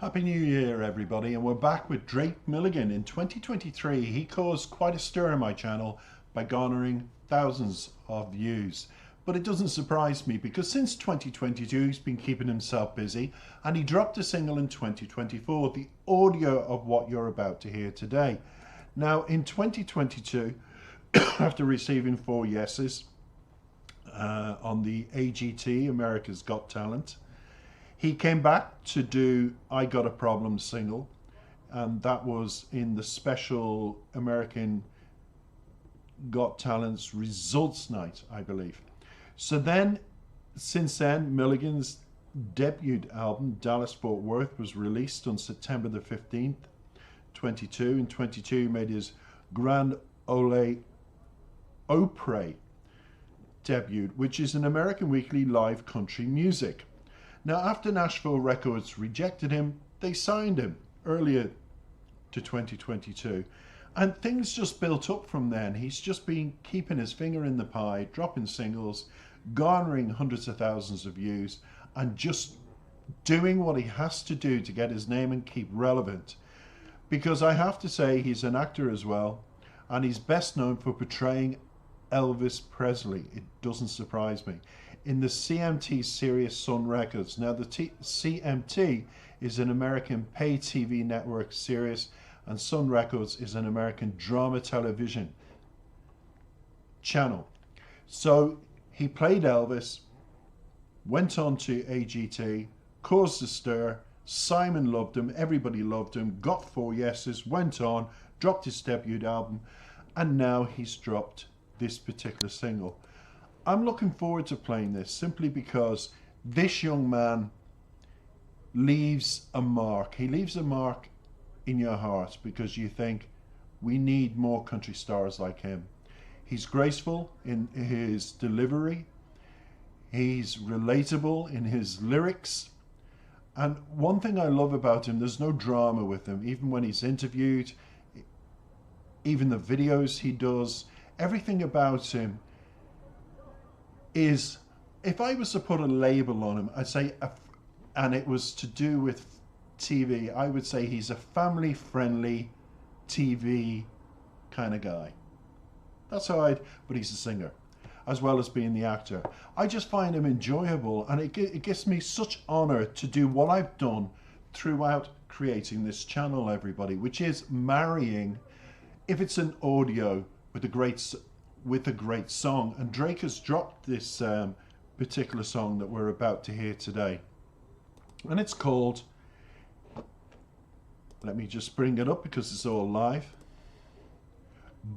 Happy New Year, everybody, and we're back with Drake Milligan. In 2023, he caused quite a stir in my channel by garnering thousands of views. But it doesn't surprise me because since 2022, he's been keeping himself busy and he dropped a single in 2024, the audio of what you're about to hear today. Now, in 2022, after receiving 4 yeses on the AGT, America's Got Talent, he came back to do I Got a Problem single, and that was in the special American Got Talent's results night, I believe. So then, since then, Milligan's debut album, Dallas Fort Worth, was released on September the 15th, 22. In 22, he made his Grand Ole Opry debut, which is an American Weekly live country music. Now, after Nashville Records rejected him, they signed him earlier to 2022. And things just built up from then. He's just been keeping his finger in the pie, dropping singles, garnering hundreds of thousands of views, and just doing what he has to do to get his name and keep relevant. Because I have to say, he's an actor as well, and he's best known for portraying Elvis Presley. It doesn't surprise me. In the CMT series Sun Records. Now, the CMT is an American pay TV network series, and Sun Records is an American drama television channel. So he played Elvis, went on to AGT, caused a stir. Simon loved him, everybody loved him, got 4 yeses, went on, dropped his debut album, and now he's dropped this particular single. I'm looking forward to playing this simply because this young man leaves a mark. He leaves a mark in your heart because you think we need more country stars like him. He's graceful in his delivery. He's relatable in his lyrics. And one thing I love about him, there's no drama with him. Even when he's interviewed, even the videos he does, everything about him is, if I was to put a label on him, I'd say, and it was to do with TV, I would say he's a family-friendly TV kind of guy. That's how but he's a singer, as well as being the actor. I just find him enjoyable, and it gives me such honor to do what I've done throughout creating this channel, everybody, which is marrying, if it's an audio, with a great song. And Drake has dropped this particular song that we're about to hear today, and it's called, let me just bring it up because it's all live,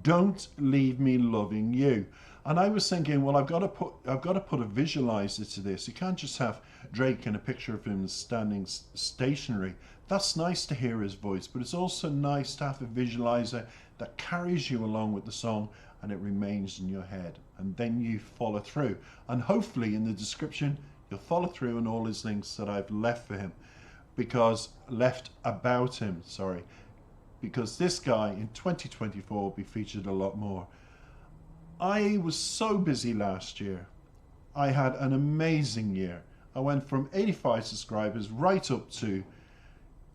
Don't Leave Me Loving You. And I was thinking, well, I've got to put a visualizer to this. You can't just have Drake and a picture of him standing stationary. That's nice to hear his voice, but it's also nice to have a visualizer that carries you along with the song, and it remains in your head, and then you follow through. And hopefully in the description you'll follow through on all his links that I've left for him, because this guy in 2024 will be featured a lot more. I was so busy last year. I had an amazing year. I went from 85 subscribers right up to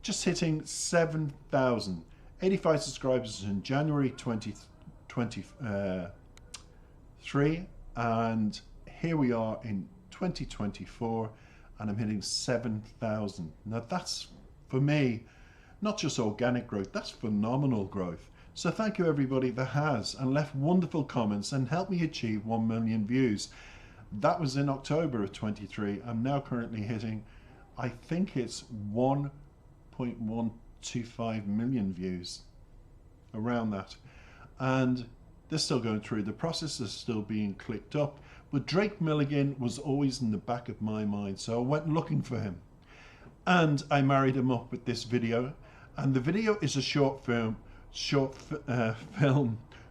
just hitting 7,000. 85 subscribers in January 2023, and here we are in 2024, and I'm hitting 7,000. Now that's, for me, not just organic growth, that's phenomenal growth. So thank you everybody that has and left wonderful comments and helped me achieve 1 million views. That was in October of 23. I'm now currently hitting, I think it's 1.125 million views, around that. And they're still going through. The process is still being clicked up. But Drake Milligan was always in the back of my mind, so I went looking for him. And I married him up with this video. And the video is a short film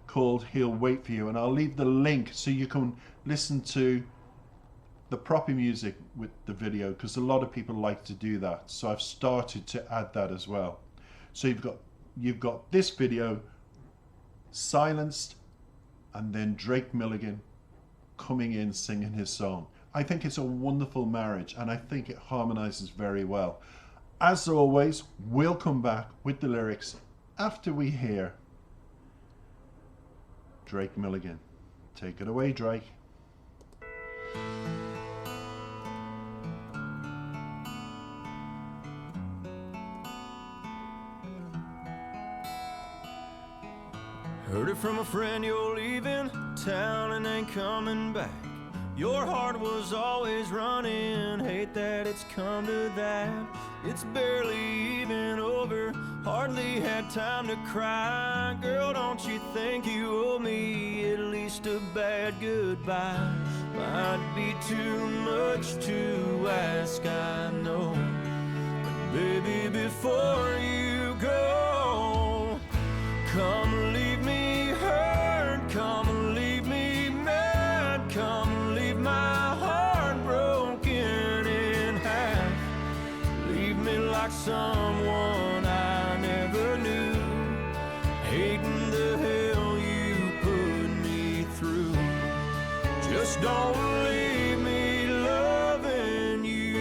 called He'll Wait For You. And I'll leave the link so you can listen to the proper music with the video, because a lot of people like to do that. So I've started to add that as well. So you've got this video silenced, and then Drake Milligan coming in singing his song. I think it's a wonderful marriage, and I think it harmonizes very well. As always, we'll come back with the lyrics after we hear Drake Milligan. Take it away, Drake. Heard it from a friend you're leaving town and ain't coming back. Your heart was always running, hate that it's come to that. It's barely even over, hardly had time to cry. Girl, don't you think you owe me at least a bad goodbye? Might be too much to ask, I know, but baby, before you go, come leave me hurt, come leave me mad, come leave my heart broken in half. Leave me like someone I never knew, hating the hell you put me through. Just don't leave me loving you.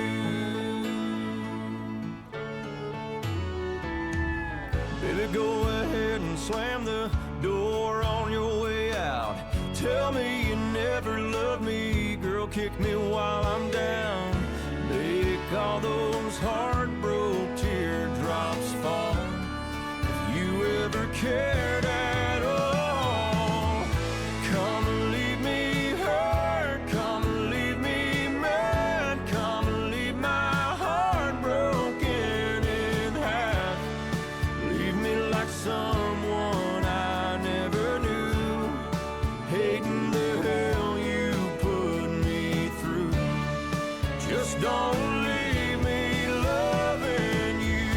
Baby, go ahead and slam the door on your way out. Tell me you never loved me, girl, kick me while I'm down. Make all those heartbroken teardrops fall, if you ever cared at all. Come leave me hurt, come leave me mad, come leave my heart broken in half. Leave me like someone I never knew, hating the hell you put me through. Just don't leave me loving you.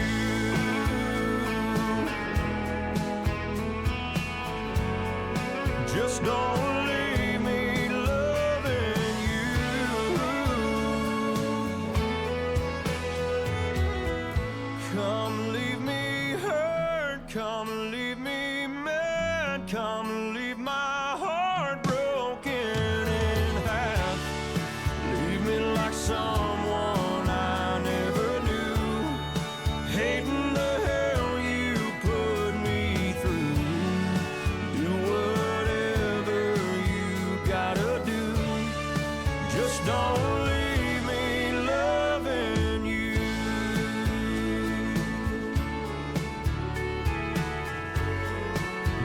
Just don't leave me loving you. Come leave me hurt, come leave me mad, come leave my heart broken in half. Leave me like someone I never knew, hating the hell you put me through. Do whatever you gotta do, just don't leave me loving you.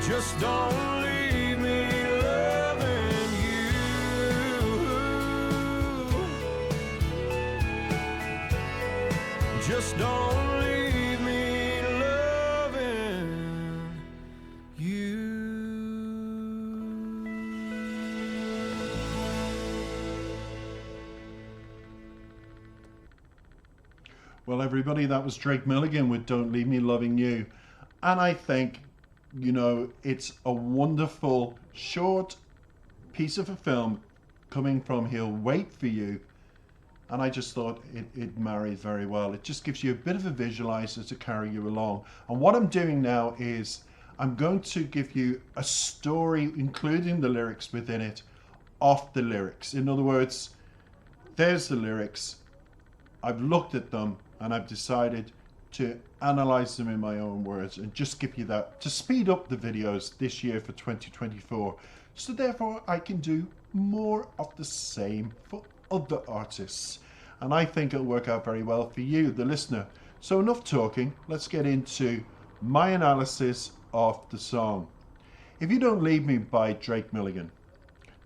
Just don't leave me loving you. Just don't leave me loving you. Well, everybody, that was Drake Milligan with Don't Leave Me Loving You. And I think, you know, it's a wonderful short piece of a film coming from He'll Wait For You. And I just thought it married very well. It just gives you a bit of a visualizer to carry you along. And what I'm doing now is I'm going to give you a story, including the lyrics within it, off the lyrics. In other words, there's the lyrics. I've looked at them and I've decided to analyze them in my own words and just give you that to speed up the videos this year for 2024. So therefore I can do more of the same for other artists. And I think it'll work out very well for you, the listener. So enough talking, let's get into my analysis of the song. If You Don't Leave Me by Drake Milligan.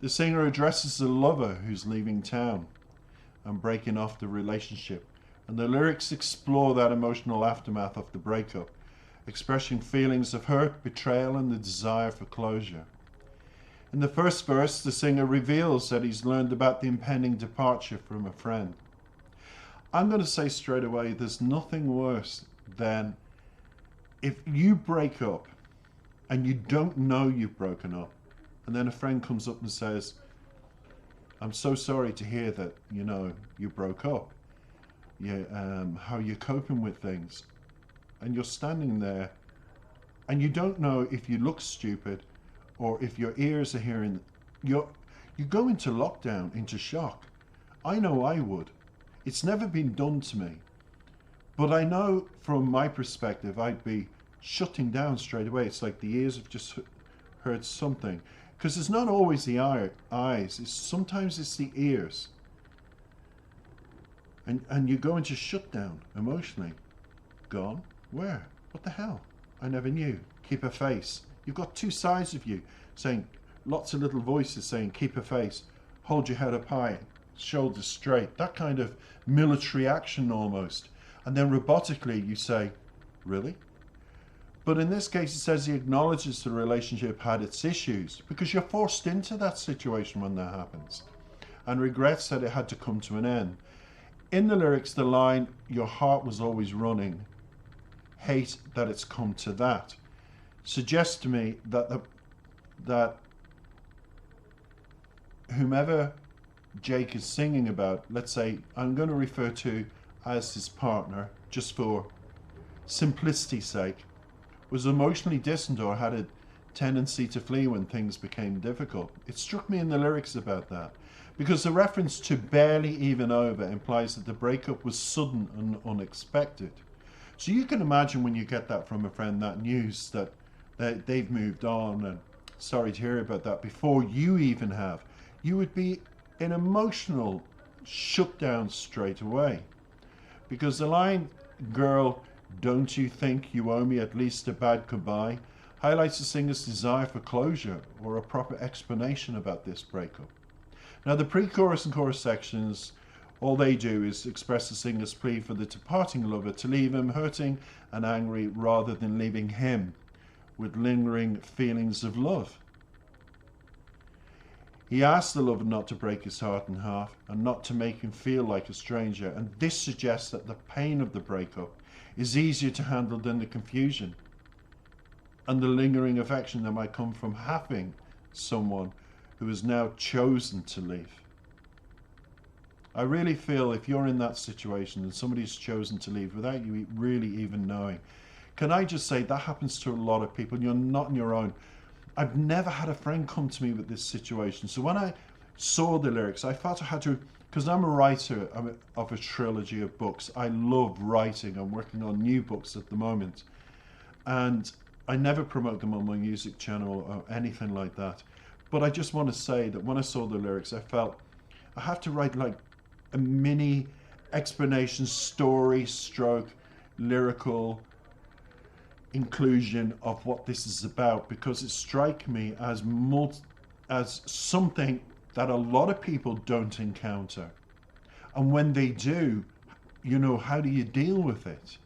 The singer addresses a lover who's leaving town and breaking off the relationship. And the lyrics explore that emotional aftermath of the breakup, expressing feelings of hurt, betrayal, and the desire for closure. In the first verse, the singer reveals that he's learned about the impending departure from a friend. I'm going to say straight away, there's nothing worse than if you break up and you don't know you've broken up, and then a friend comes up and says, I'm so sorry to hear that, you know, you broke up. How you're coping with things. And you're standing there and you don't know if you look stupid or if your ears are hearing. You go into lockdown, into shock. I know I would. It's never been done to me. But I know from my perspective, I'd be shutting down straight away. It's like the ears have just heard something. Because it's not always the eyes, sometimes it's the ears. And you go into shutdown emotionally. Gone? Where? What the hell? I never knew. Keep a face. You've got two sides of you saying, lots of little voices saying, keep a face, hold your head up high, shoulders straight, that kind of military action almost. And then robotically you say, really? But in this case, it says he acknowledges the relationship had its issues because you're forced into that situation when that happens and regrets that it had to come to an end. In the lyrics, the line, your heart was always running, hate that it's come to that, suggests to me that whomever Jake is singing about, let's say I'm going to refer to as his partner, just for simplicity's sake, was emotionally distant or had a tendency to flee when things became difficult. It struck me in the lyrics about that, because the reference to barely even over implies that the breakup was sudden and unexpected. So you can imagine when you get that from a friend, that news that they've moved on, and sorry to hear about that, before you even have, you would be in emotional shutdown straight away. Because the line, girl, don't you think you owe me at least a bad goodbye, highlights the singer's desire for closure or a proper explanation about this breakup. Now the pre-chorus and chorus sections, all they do is express the singer's plea for the departing lover to leave him hurting and angry rather than leaving him with lingering feelings of love. He asks the lover not to break his heart in half and not to make him feel like a stranger, and this suggests that the pain of the breakup is easier to handle than the confusion and the lingering affection that might come from having someone who has now chosen to leave. I really feel if you're in that situation and somebody's chosen to leave without you really even knowing, can I just say that happens to a lot of people. You're not on your own. I've never had a friend come to me with this situation. So when I saw the lyrics, I felt I had to, because I'm a writer of a trilogy of books. I love writing. I'm working on new books at the moment. And I never promote them on my music channel or anything like that. But I just want to say that when I saw the lyrics, I felt I have to write like a mini explanation, story, stroke, lyrical inclusion of what this is about, because it strikes me as something that a lot of people don't encounter. And when they do, you know, how do you deal with it?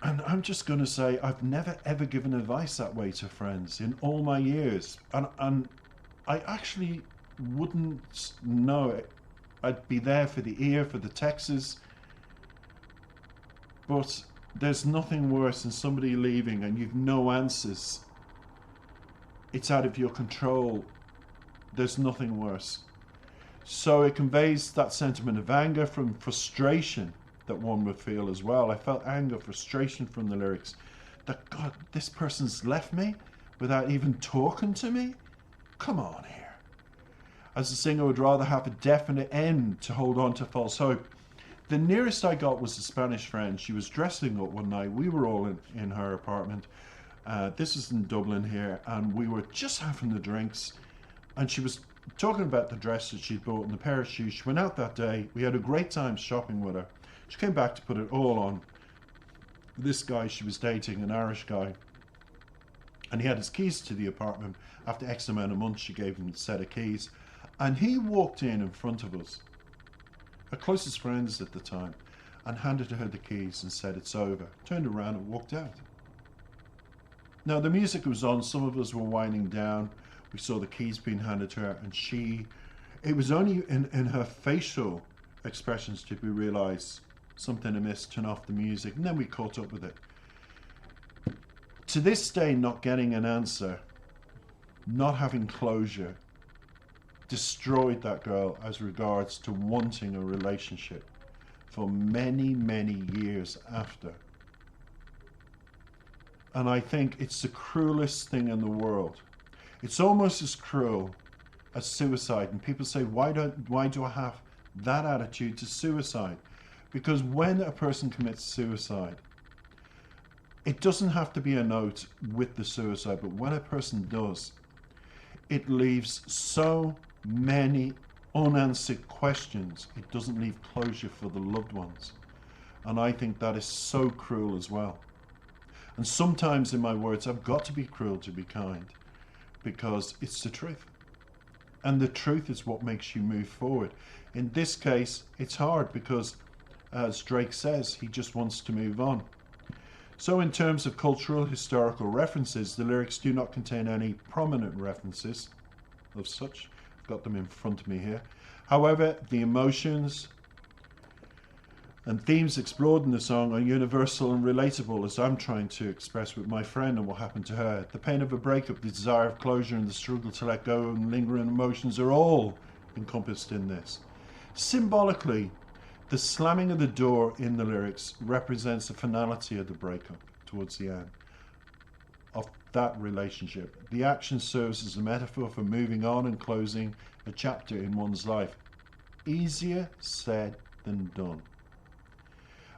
And I'm just going to say, I've never ever given advice that way to friends in all my years. And I actually wouldn't know it. I'd be there for the ear, for the texts. But there's nothing worse than somebody leaving and you've no answers. It's out of your control. There's nothing worse. So it conveys that sentiment of anger from frustration that one would feel as well. I felt anger, frustration from the lyrics. That, God, this person's left me without even talking to me? Come on here. As the singer would rather have a definite end to hold on to false hope. The nearest I got was a Spanish friend. She was dressing up one night. We were all in her apartment. This is in Dublin here. And we were just having the drinks. And she was talking about the dress that she'd bought and the pair of shoes. She went out that day. We had a great time shopping with her. She came back to put it all on. This guy she was dating, an Irish guy. And he had his keys to the apartment. After X amount of months, she gave him a set of keys. And he walked in front of us, her closest friends at the time, and handed her the keys and said it's over. Turned around and walked out. Now the music was on, some of us were winding down. We saw the keys being handed to her, and it was only in her facial expressions did we realise something amiss, turn off the music, and then we caught up with it. To this day, not getting an answer, not having closure, destroyed that girl as regards to wanting a relationship for many, many years after. And I think it's the cruelest thing in the world. It's almost as cruel as suicide. And people say, why do I have that attitude to suicide? Because when a person commits suicide, it doesn't have to be a note with the suicide, but when a person does, it leaves so many unanswered questions. It doesn't leave closure for the loved ones. And I think that is so cruel as well. And sometimes in my words, I've got to be cruel to be kind, because it's the truth. And the truth is what makes you move forward. In this case, it's hard because, as Drake says, he just wants to move on. So in terms of cultural historical references, the lyrics do not contain any prominent references of such. I've got them in front of me here. However, the emotions and themes explored in the song are universal and relatable, as I'm trying to express with my friend and what happened to her. The pain of a breakup, the desire of closure, and the struggle to let go and lingering emotions are all encompassed in this. Symbolically, the slamming of the door in the lyrics represents the finality of the breakup towards the end of that relationship. The action serves as a metaphor for moving on and closing a chapter in one's life. Easier said than done.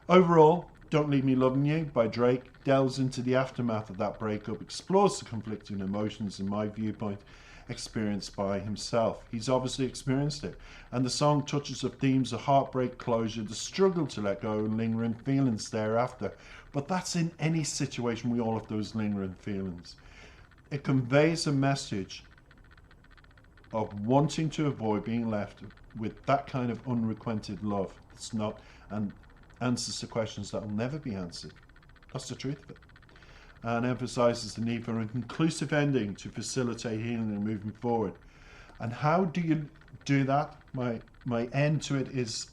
Overall, Don't Leave Me Loving You by Drake delves into the aftermath of that breakup, explores the conflicting emotions, in my viewpoint, experienced by himself. He's obviously experienced it. And the song touches of themes of heartbreak, closure, the struggle to let go, and lingering feelings thereafter. But that's in any situation. We all have those lingering feelings. It conveys a message of wanting to avoid being left with that kind of unrequited love. It's not, and answers to questions that will never be answered. That's the truth of it. And emphasizes the need for a conclusive ending to facilitate healing and moving forward. And how do you do that? My end to it is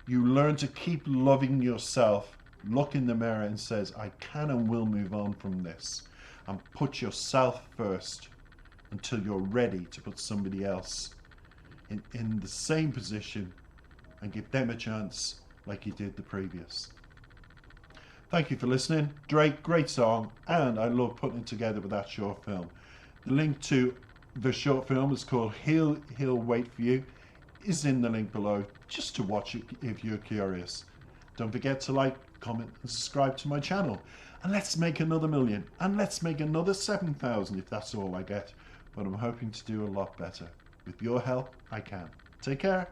you learn to keep loving yourself, look in the mirror and says, I can and will move on from this. And put yourself first until you're ready to put somebody else in the same position and give them a chance like you did the previous. Thank you for listening. Drake, great song, and I love putting it together with that short film. The link to the short film is called He'll Wait For You, is in the link below, just to watch it if you're curious. Don't forget to like, comment, and subscribe to my channel. And let's make another 1 million, and let's make another 7,000 if that's all I get. But I'm hoping to do a lot better. With your help, I can. Take care.